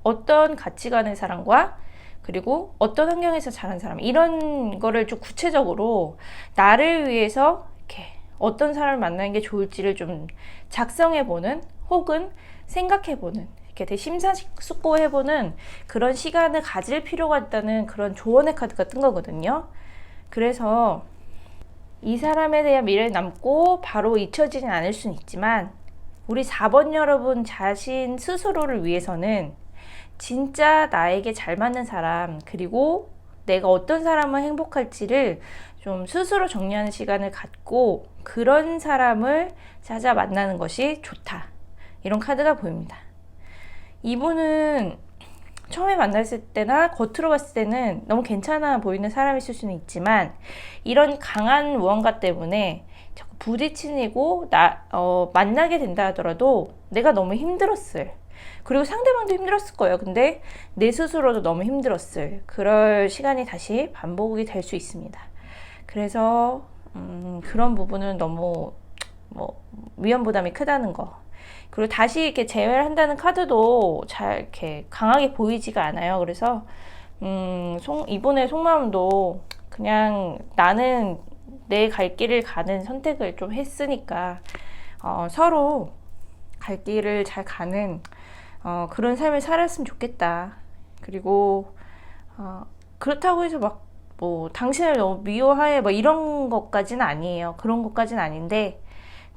어떤 가치관의 사람과, 그리고 어떤 환경에서 자란 사람, 이런 거를 좀 구체적으로 나를 위해서 이렇게 어떤 사람을 만나는 게 좋을지를 좀 작성해보는, 혹은 생각해보는, 이렇게 되게 심사숙고해보는 그런 시간을 가질 필요가 있다는 그런 조언의 카드가 뜬 거거든요. 그래서 이 사람에 대한 미래에 남고 바로 잊혀지진 않을 수는 있지만, 우리 4번 여러분 자신 스스로를 위해서는 진짜 나에게 잘 맞는 사람, 그리고 내가 어떤 사람은 행복할지를 좀 스스로 정리하는 시간을 갖고 그런 사람을 찾아 만나는 것이 좋다. 이런 카드가 보입니다. 이분은 처음에 만났을 때나 겉으로 봤을 때는 너무 괜찮아 보이는 사람이실 수는 있지만, 이런 강한 무언가 때문에 자꾸 부딪히고 만나게 된다 하더라도 내가 너무 힘들었을, 그리고 상대방도 힘들었을 거예요. 근데 내 스스로도 너무 힘들었을 그럴 시간이 다시 반복이 될 수 있습니다. 그래서 그런 부분은 너무 위험 부담이 크다는 거. 그리고 다시 이렇게 재회를 한다는 카드도 잘 이렇게 강하게 보이지가 않아요. 그래서 이분의 속마음도 그냥 나는 내 갈 길을 가는 선택을 좀 했으니까 서로 갈 길을 잘 가는 그런 삶을 살았으면 좋겠다. 그리고 그렇다고 해서 막 뭐 당신을 너무 미워해 뭐 이런 것까지는 아니에요. 그런 것까지는 아닌데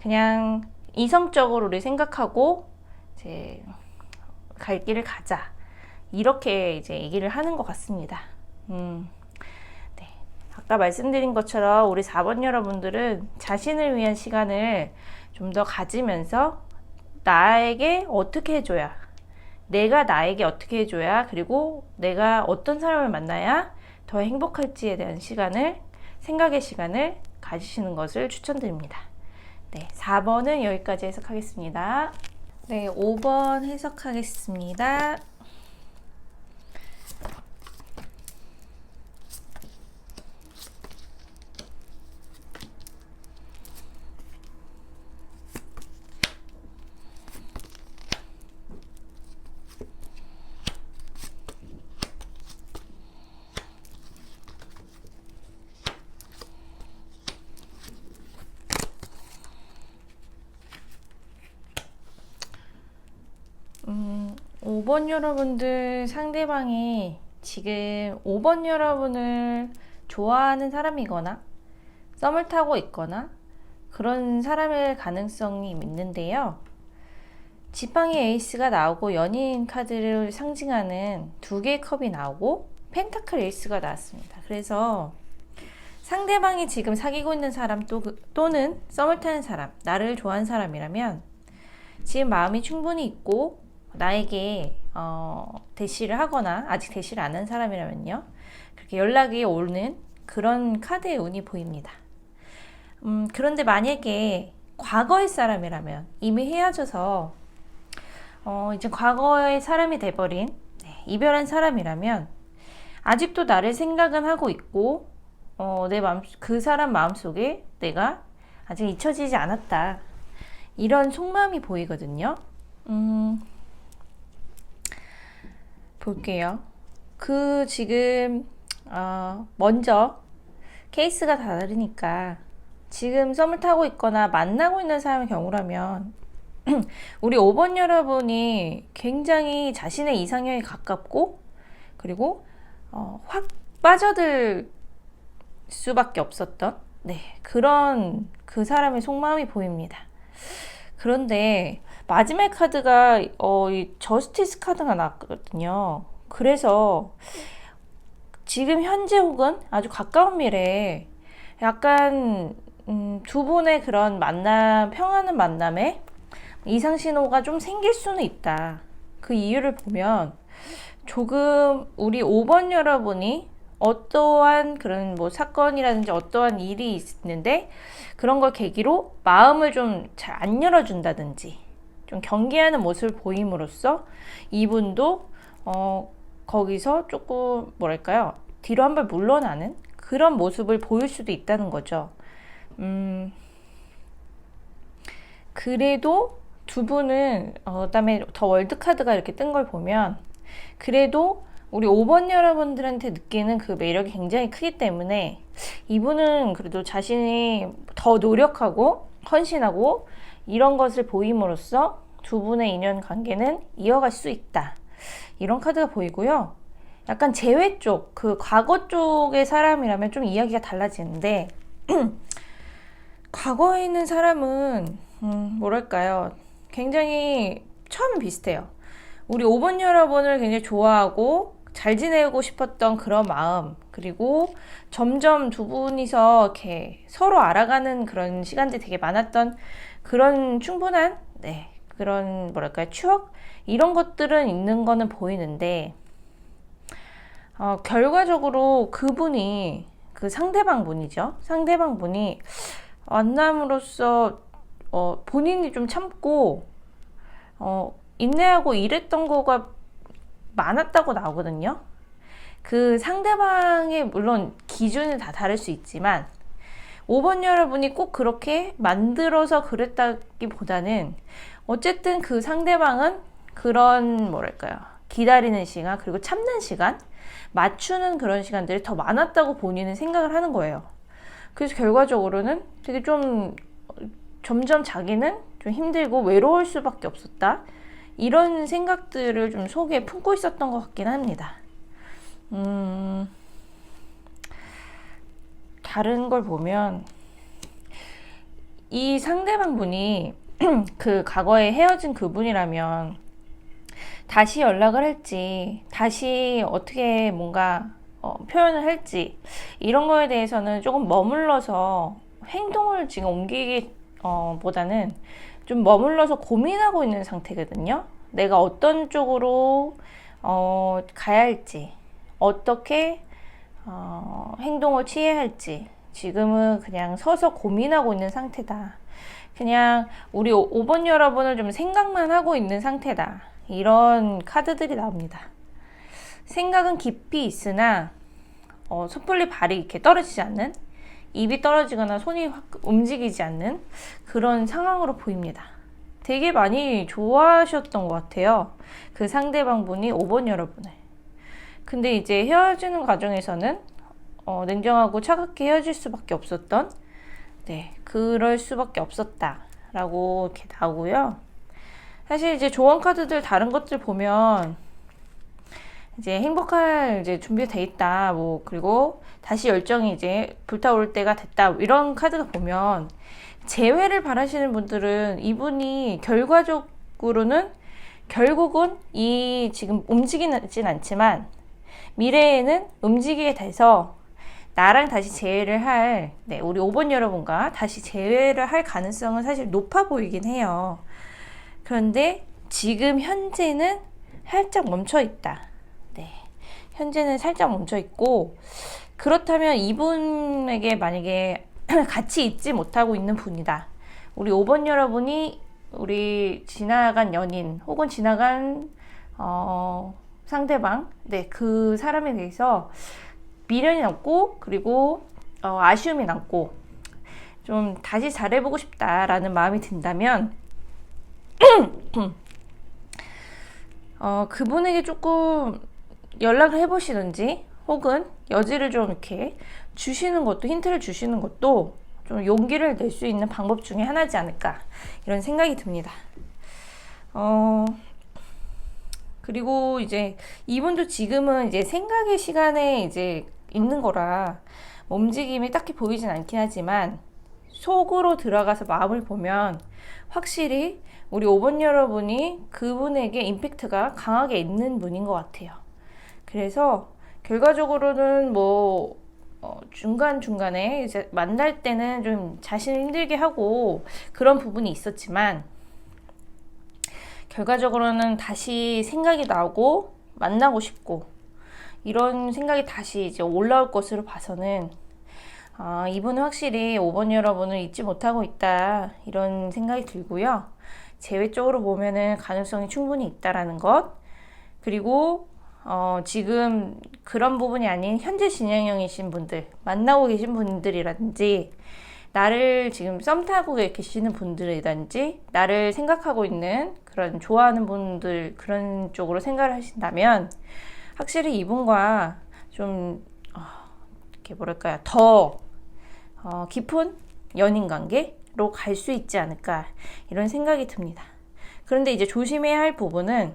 그냥 이성적으로 우리 생각하고 이제 갈 길을 가자. 이렇게 이제 얘기를 하는 것 같습니다. 네. 아까 말씀드린 것처럼 우리 4번 여러분들은 자신을 위한 시간을 좀 더 가지면서 나에게 어떻게 해줘야, 내가 나에게 어떻게 해줘야, 그리고 내가 어떤 사람을 만나야 더 행복할지에 대한 생각의 시간을 가지시는 것을 추천드립니다. 네, 4번은 여기까지 해석하겠습니다. 네, 5번 해석하겠습니다. 5번 여러분들 상대방이 지금 5번 여러분을 좋아하는 사람이거나 썸을 타고 있거나 그런 사람일 가능성이 있는데요. 지팡이 에이스가 나오고 연인 카드를 상징하는 2개의 컵이 나오고 펜타클 에이스가 나왔습니다. 그래서 상대방이 지금 사귀고 있는 사람 또는 썸을 타는 사람, 나를 좋아하는 사람이라면 지금 마음이 충분히 있고 나에게 대시를 하거나 아직 대시를 안 한 사람이라면요, 그렇게 연락이 오는 그런 카드의 운이 보입니다. 그런데 만약에 과거의 사람이라면, 이미 헤어져서 이제 과거의 사람이 돼버린 이별한 사람이라면 아직도 나를 생각은 하고 있고 내 마음, 그 사람 마음속에 내가 아직 잊혀지지 않았다, 이런 속마음이 보이거든요. 볼게요. 지금 먼저 케이스가 다르니까 지금 썸을 타고 있거나 만나고 있는 사람의 경우라면 우리 5번 여러분이 굉장히 자신의 이상형에 가깝고 그리고 확 빠져들 수밖에 없었던 그런 그 사람의 속마음이 보입니다. 그런데 마지막 카드가 이 저스티스 카드가 나왔거든요. 그래서 지금 현재 혹은 아주 가까운 미래에 약간 두 분의 그런 평하는 만남에 이상신호가 좀 생길 수는 있다. 그 이유를 보면 조금 우리 5번 여러분이 어떠한 그런 뭐 사건이라든지 어떠한 일이 있는데 그런 걸 계기로 마음을 좀 잘 안 열어준다든지 좀 경계하는 모습을 보임으로써 이분도 거기서 조금 뭐랄까요, 뒤로 한 발 물러나는 그런 모습을 보일 수도 있다는 거죠. 그래도 두 분은 그다음에 더 월드 카드가 이렇게 뜬 걸 보면 그래도 우리 5번 여러분들한테 느끼는 그 매력이 굉장히 크기 때문에 이분은 그래도 자신이 더 노력하고 헌신하고 이런 것을 보임으로써 두 분의 인연 관계는 이어갈 수 있다, 이런 카드가 보이고요. 약간 재회 쪽, 그 과거 쪽의 사람이라면 좀 이야기가 달라지는데 과거에 있는 사람은 뭐랄까요, 굉장히 처음 비슷해요. 우리 5번 여러분을 굉장히 좋아하고 잘 지내고 싶었던 그런 마음, 그리고 점점 두 분이서 이렇게 서로 알아가는 그런 시간들이 되게 많았던 그런 충분한 그런 뭐랄까요, 추억, 이런 것들은 있는 거는 보이는데 결과적으로 그분이, 그 상대방 분이 만남으로써 본인이 좀 참고 인내하고 이랬던 거가 많았다고 나오거든요. 그 상대방의 물론 기준은 다 다를 수 있지만 5번 여러분이 꼭 그렇게 만들어서 그랬다기보다는 어쨌든 그 상대방은 그런 뭐랄까요, 기다리는 시간 그리고 참는 시간, 맞추는 그런 시간들이 더 많았다고 본인은 생각을 하는 거예요. 그래서 결과적으로는 되게 좀 점점 자기는 좀 힘들고 외로울 수밖에 없었다. 이런 생각들을 좀 속에 품고 있었던 것 같긴 합니다. 다른 걸 보면 이 상대방분이 그 과거에 헤어진 그분이라면 다시 연락을 할지, 다시 어떻게 뭔가 표현을 할지, 이런 거에 대해서는 조금 머물러서 행동을 지금 옮기기 보다는 좀 머물러서 고민하고 있는 상태거든요. 내가 어떤 쪽으로 가야 할지, 어떻게 행동을 취해야 할지 지금은 그냥 서서 고민하고 있는 상태다. 그냥 우리 5번 여러분을 좀 생각만 하고 있는 상태다. 이런 카드들이 나옵니다. 생각은 깊이 있으나 섣불리 발이 이렇게 떨어지지 않는, 입이 떨어지거나 손이 확 움직이지 않는 그런 상황으로 보입니다. 되게 많이 좋아하셨던 것 같아요. 그 상대방분이 5번 여러분을. 근데 이제 헤어지는 과정에서는 냉정하고 차갑게 헤어질 수밖에 없었던, 네, 그럴 수밖에 없었다라고 이렇게 나오고요. 사실 이제 조언 카드들 다른 것들 보면 이제 행복할 이제 준비가 돼 있다, 뭐 그리고 다시 열정이 이제 불타오를 때가 됐다, 이런 카드가 보면 재회를 바라시는 분들은 이분이 결과적으로는 결국은 이 지금 움직이진 않지만 미래에는 움직이게 돼서 나랑 다시 재회를 할, 네, 우리 5번 여러분과 다시 재회를 할 가능성은 사실 높아 보이긴 해요. 그런데 지금 현재는 살짝 멈춰 있다. 네, 현재는 살짝 멈춰 있고, 그렇다면 이분에게 만약에 같이 있지 못하고 있는 분이다. 우리 5번 여러분이 우리 지나간 연인 혹은 지나간 상대방, 네, 그 사람에 대해서 미련이 남고, 그리고 아쉬움이 남고, 좀 다시 잘해보고 싶다라는 마음이 든다면 그분에게 조금 연락을 해보시든지, 혹은 여지를 좀 이렇게 주시는 것도, 힌트를 주시는 것도 좀 용기를 낼 수 있는 방법 중에 하나지 않을까, 이런 생각이 듭니다. 그리고 이제 이분도 지금은 이제 생각의 시간에 이제 있는 거라 움직임이 딱히 보이진 않긴 하지만, 속으로 들어가서 마음을 보면 확실히 우리 5번 여러분이 그분에게 임팩트가 강하게 있는 분인 것 같아요. 그래서 결과적으로는 뭐 중간중간에 이제 만날 때는 좀 자신을 힘들게 하고 그런 부분이 있었지만, 결과적으로는 다시 생각이 나고 만나고 싶고 이런 생각이 다시 이제 올라올 것으로 봐서는 이분은 확실히 5번 여러분을 잊지 못하고 있다, 이런 생각이 들고요. 재회 쪽으로 보면은 가능성이 충분히 있다라는 것, 그리고 지금 그런 부분이 아닌 현재 진행형이신 분들, 만나고 계신 분들이라든지, 나를 지금 썸 타고 계시는 분들이라든지, 나를 생각하고 있는 그런 좋아하는 분들, 그런 쪽으로 생각을 하신다면 확실히 이분과 좀 이렇게 뭐랄까요, 더 깊은 연인 관계로 갈 수 있지 않을까, 이런 생각이 듭니다. 그런데 이제 조심해야 할 부분은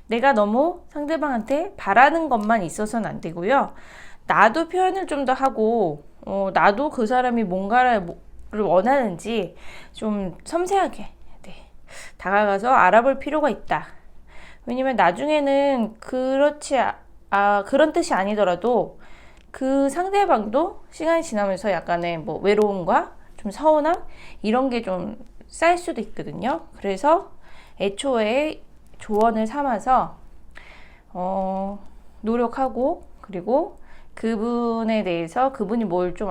내가 너무 상대방한테 바라는 것만 있어서는 안 되고요. 나도 표현을 좀 더 하고 나도 그 사람이 뭔가를 원하는지 좀 섬세하게, 네, 다가가서 알아볼 필요가 있다. 왜냐면 나중에는 그런 뜻이 아니더라도 그 상대방도 시간이 지나면서 약간의 뭐 외로움과 좀 서운함, 이런 게 좀 쌓일 수도 있거든요. 그래서 애초에 조언을 삼아서 노력하고, 그리고 그분에 대해서 그분이 뭘 좀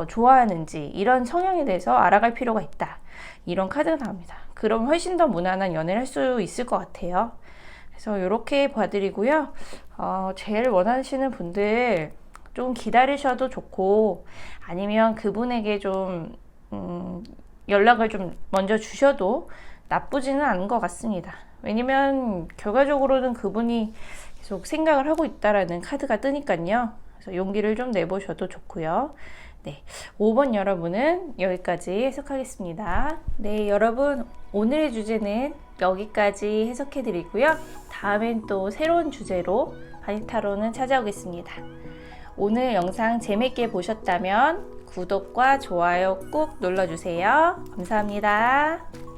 좋아하는지, 이런 성향에 대해서 알아갈 필요가 있다, 이런 카드가 나옵니다. 그럼 훨씬 더 무난한 연애를 할 수 있을 것 같아요. 그래서 이렇게 봐드리고요. 제일 원하시는 분들 좀 기다리셔도 좋고, 아니면 그분에게 좀 연락을 좀 먼저 주셔도 나쁘지는 않은 것 같습니다. 왜냐면 결과적으로는 그분이 계속 생각을 하고 있다라는 카드가 뜨니까요. 그래서 용기를 좀 내보셔도 좋고요. 네, 5번 여러분은 여기까지 해석하겠습니다. 네, 여러분 오늘의 주제는 여기까지 해석해 드리고요. 다음엔 또 새로운 주제로 바니타로는 찾아오겠습니다. 오늘 영상 재밌게 보셨다면 구독과 좋아요 꾹 눌러주세요. 감사합니다.